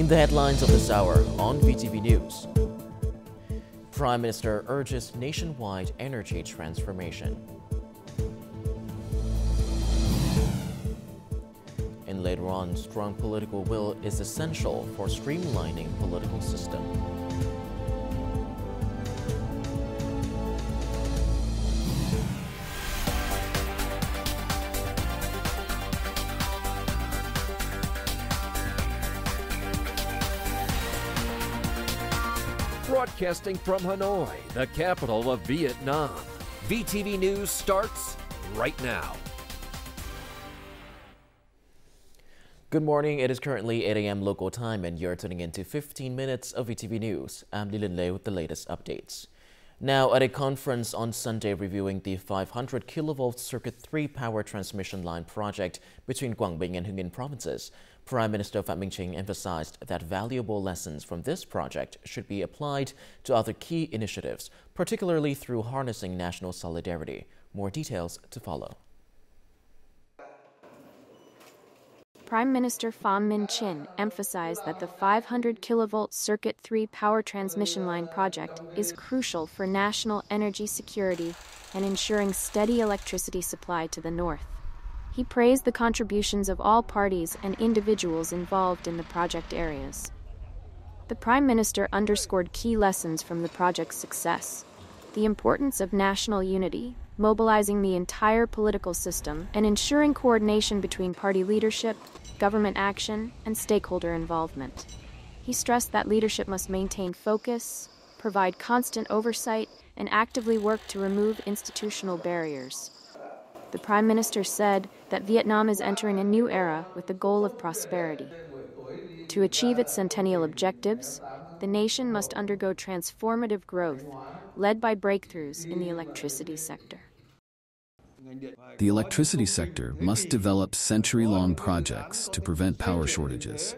In the headlines of this hour on VTV News, Prime Minister urges nationwide energy transformation. And later on, strong political will is essential for streamlining political system. Broadcasting from Hanoi, the capital of Vietnam. VTV News starts right now. Good morning. It is currently 8 a.m. local time and you're tuning into 15 minutes of VTV News. I'm Lilin Lei with the latest updates. Now, at a conference on Sunday reviewing the 500 kilovolt Circuit 3 power transmission line project between Quảng Bình and Hưng Yên provinces, Prime Minister Phie emphasized that valuable lessons from this project should be applied to other key initiatives, particularly through harnessing national solidarity. More details to follow. Prime Minister Phie emphasized that the 500 kilovolt Circuit 3 power transmission line project is crucial for national energy security and ensuring steady electricity supply to the north. He praised the contributions of all parties and individuals involved in the project areas. The Prime Minister underscored key lessons from the project's success: the importance of national unity, mobilizing the entire political system, and ensuring coordination between party leadership, government action, and stakeholder involvement. He stressed that leadership must maintain focus, provide constant oversight, and actively work to remove institutional barriers. The Prime Minister said that Vietnam is entering a new era with the goal of prosperity. To achieve its centennial objectives, the nation must undergo transformative growth, led by breakthroughs in the electricity sector. The electricity sector must develop century-long projects to prevent power shortages.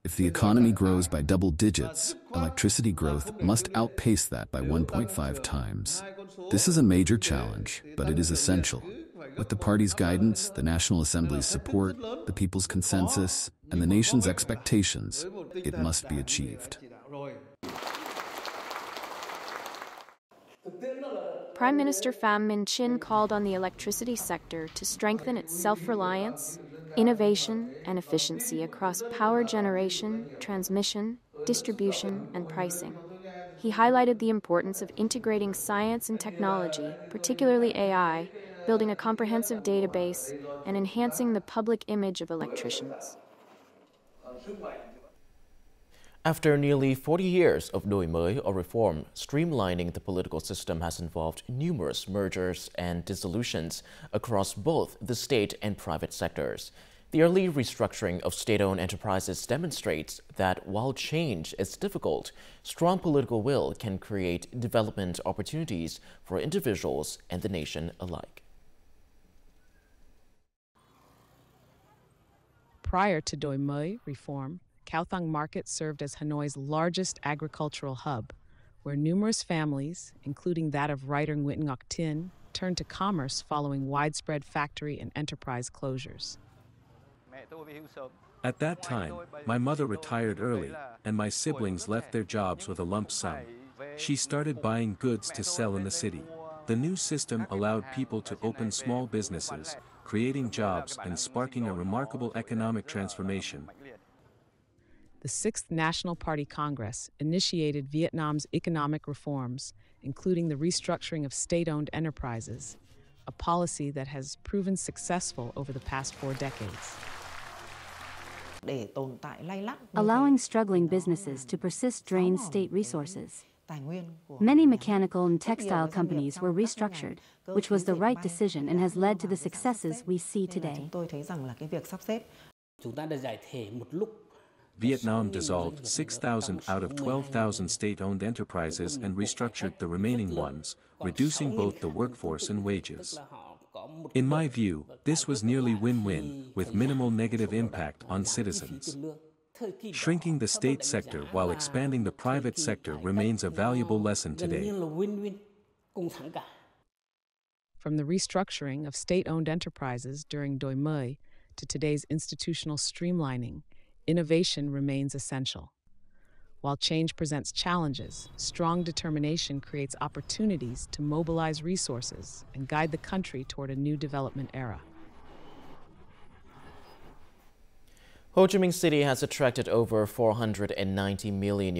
If the economy grows by double digits, electricity growth must outpace that by 1.5 times. This is a major challenge, but it is essential. With the party's guidance, the National Assembly's support, the people's consensus, and the nation's expectations, it must be achieved. Prime Minister Phie called on the electricity sector to strengthen its self-reliance, innovation, and efficiency across power generation, transmission, distribution, and pricing. He highlighted the importance of integrating science and technology, particularly AI, building a comprehensive database, and enhancing the public image of electricians. After nearly 40 years of đổi mới or reform, streamlining the political system has involved numerous mergers and dissolutions across both the state and private sectors. The early restructuring of state-owned enterprises demonstrates that while change is difficult, strong political will can create development opportunities for individuals and the nation alike. Prior to đổi mới reform, Cao Thang Market served as Hanoi's largest agricultural hub, where numerous families, including that of writer Nguyen Ngoc Tin, turned to commerce following widespread factory and enterprise closures. At that time, my mother retired early, and my siblings left their jobs with a lump sum. She started buying goods to sell in the city. The new system allowed people to open small businesses, creating jobs and sparking a remarkable economic transformation. The 6th National Party Congress initiated Vietnam's economic reforms, including the restructuring of state-owned enterprises, a policy that has proven successful over the past 4 decades. Allowing struggling businesses to persist drains state resources. Many mechanical and textile companies were restructured, which was the right decision and has led to the successes we see today. Vietnam dissolved 6,000 out of 12,000 state-owned enterprises and restructured the remaining ones, reducing both the workforce and wages. In my view, this was nearly win-win, with minimal negative impact on citizens. Shrinking the state sector while expanding the private sector remains a valuable lesson today. From the restructuring of state-owned enterprises during đổi mới to today's institutional streamlining, innovation remains essential. While change presents challenges, strong determination creates opportunities to mobilize resources and guide the country toward a new development era. Ho Chi Minh City has attracted over $490 million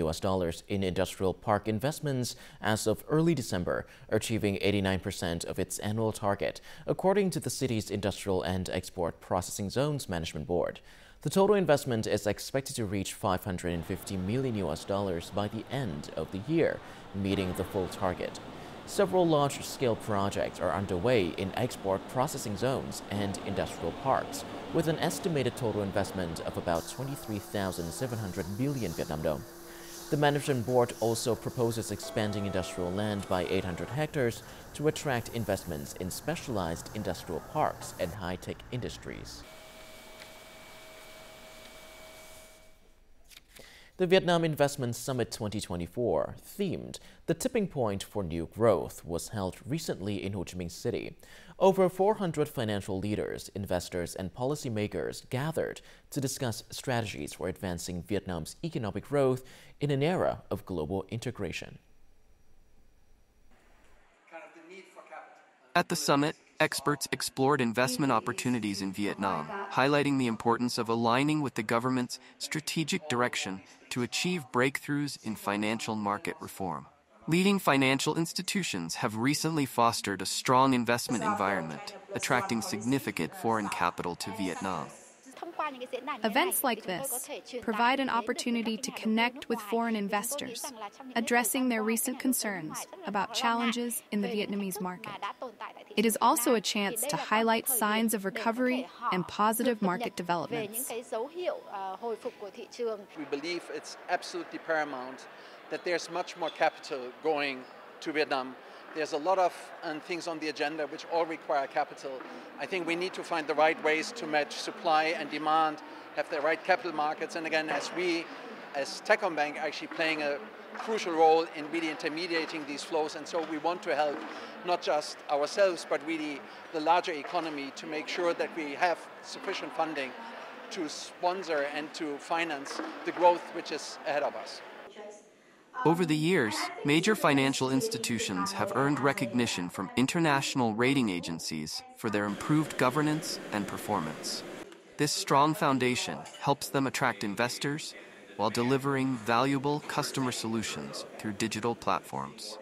in industrial park investments as of early December, achieving 89% of its annual target, according to the city's Industrial and Export Processing Zones Management Board. The total investment is expected to reach $550 million by the end of the year, meeting the full target. Several large-scale projects are underway in export processing zones and industrial parks, with an estimated total investment of about 23,700 billion Vietnam dong. The management board also proposes expanding industrial land by 800 hectares to attract investments in specialized industrial parks and high-tech industries. The Vietnam Investment Summit 2024, themed The Tipping Point for New Growth, was held recently in Ho Chi Minh City. Over 400 financial leaders, investors, and policymakers gathered to discuss strategies for advancing Vietnam's economic growth in an era of global integration. At the summit, experts explored investment opportunities in Vietnam, highlighting the importance of aligning with the government's strategic direction to achieve breakthroughs in financial market reform. Leading financial institutions have recently fostered a strong investment environment, attracting significant foreign capital to Vietnam. Events like this provide an opportunity to connect with foreign investors, addressing their recent concerns about challenges in the Vietnamese market. It is also a chance to highlight signs of recovery and positive market developments. We believe it's absolutely paramount that there's much more capital going to Vietnam. There's a lot of things on the agenda which all require capital. I think we need to find the right ways to match supply and demand, have the right capital markets, and again, as Techcombank, actually playing a crucial role in really intermediating these flows, and so we want to help not just ourselves, but really the larger economy to make sure that we have sufficient funding to sponsor and to finance the growth which is ahead of us. Over the years, major financial institutions have earned recognition from international rating agencies for their improved governance and performance. This strong foundation helps them attract investors while delivering valuable customer solutions through digital platforms.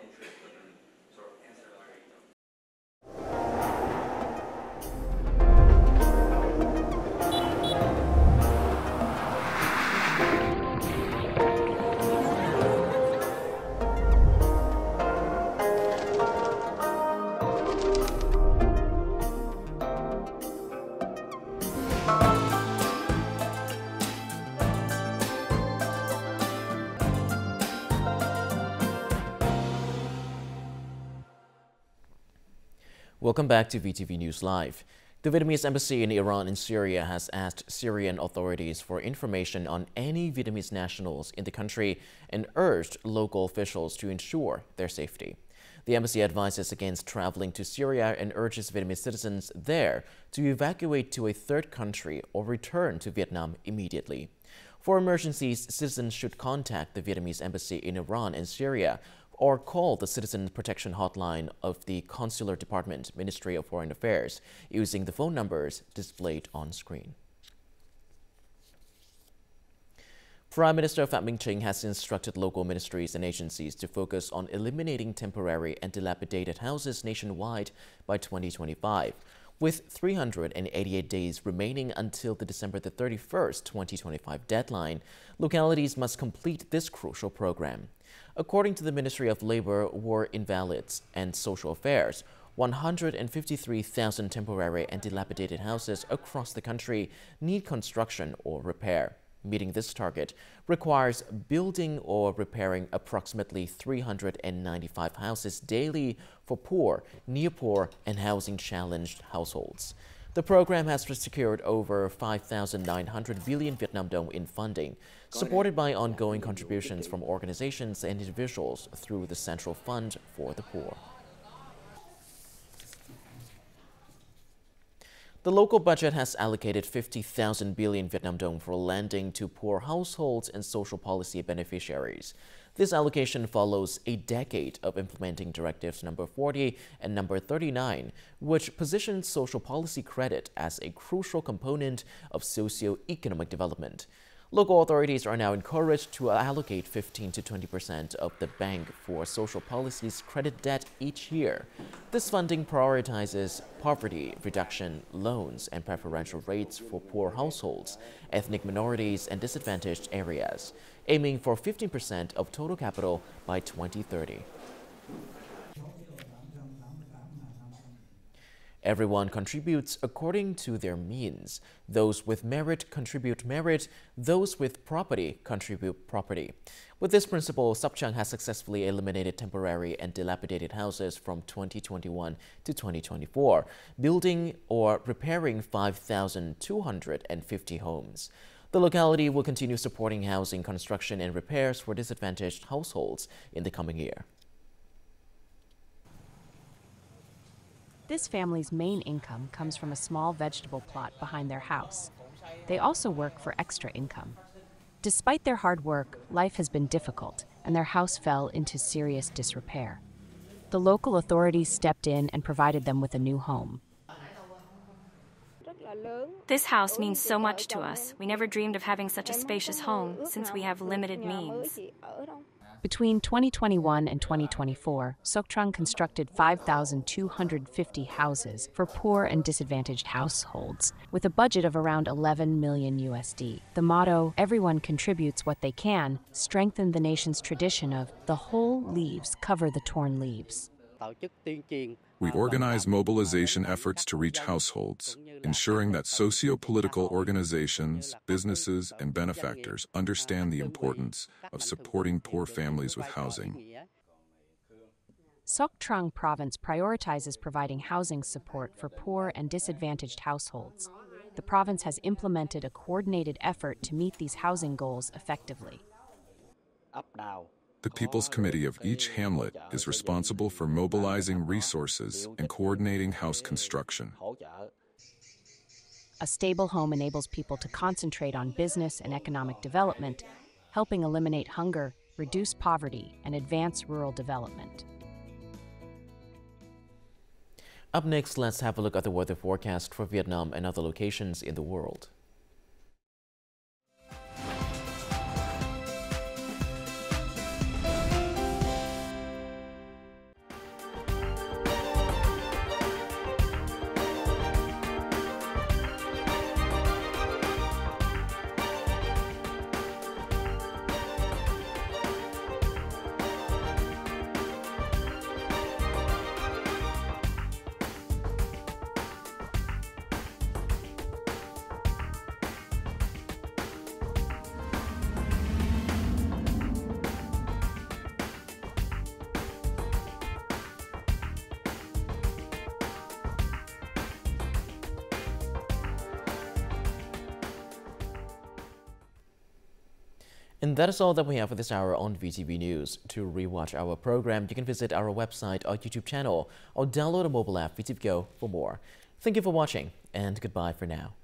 Welcome back to VTV News Live. The Vietnamese embassy in Iran and Syria has asked Syrian authorities for information on any Vietnamese nationals in the country and urged local officials to ensure their safety. The embassy advises against traveling to Syria and urges Vietnamese citizens there to evacuate to a third country or return to Vietnam immediately. For emergencies, citizens should contact the Vietnamese embassy in Iran and Syria or call the Citizen Protection Hotline of the Consular Department, Ministry of Foreign Affairs, using the phone numbers displayed on screen. Prime Minister Pham Minh Chinh has instructed local ministries and agencies to focus on eliminating temporary and dilapidated houses nationwide by 2025. With 388 days remaining until the December 31st, 2025 deadline, localities must complete this crucial program. According to the Ministry of Labor, War, Invalids, and Social Affairs, 153,000 temporary and dilapidated houses across the country need construction or repair. Meeting this target requires building or repairing approximately 395 houses daily for poor, near-poor, and housing-challenged households. The program has secured over 5,900 billion Vietnam dong in funding, supported by ongoing contributions from organizations and individuals through the Central Fund for the Poor. The local budget has allocated 50,000 billion Vietnam dong for lending to poor households and social policy beneficiaries. This allocation follows a decade of implementing Directives number 40 and number 39, which positions social policy credit as a crucial component of socio-economic development. Local authorities are now encouraged to allocate 15 to 20% of the bank for social policies credit debt each year. This funding prioritizes poverty reduction, loans, and preferential rates for poor households, ethnic minorities, and disadvantaged areas, aiming for 15% of total capital by 2030. Everyone contributes according to their means. Those with merit contribute merit. Those with property contribute property. With this principle, Sopchang has successfully eliminated temporary and dilapidated houses from 2021 to 2024, building or repairing 5,250 homes. The locality will continue supporting housing construction and repairs for disadvantaged households in the coming year. This family's main income comes from a small vegetable plot behind their house. They also work for extra income. Despite their hard work, life has been difficult, and their house fell into serious disrepair. The local authorities stepped in and provided them with a new home. This house means so much to us. We never dreamed of having such a spacious home since we have limited means. Between 2021 and 2024, Sopchang constructed 5,250 houses for poor and disadvantaged households, with a budget of around 11 million USD. The motto, "Everyone contributes what they can," strengthened the nation's tradition of "the whole leaves cover the torn leaves." We organize mobilization efforts to reach households, ensuring that socio-political organizations, businesses, and benefactors understand the importance of supporting poor families with housing. Sok Trang Province prioritizes providing housing support for poor and disadvantaged households. The province has implemented a coordinated effort to meet these housing goals effectively. The People's Committee of each hamlet is responsible for mobilizing resources and coordinating house construction. A stable home enables people to concentrate on business and economic development, helping eliminate hunger, reduce poverty, and advance rural development. Up next, let's have a look at the weather forecast for Vietnam and other locations in the world. And that is all that we have for this hour on VTV News. To rewatch our program, you can visit our website or YouTube channel or download a mobile app VTVgo for more. Thank you for watching, and goodbye for now.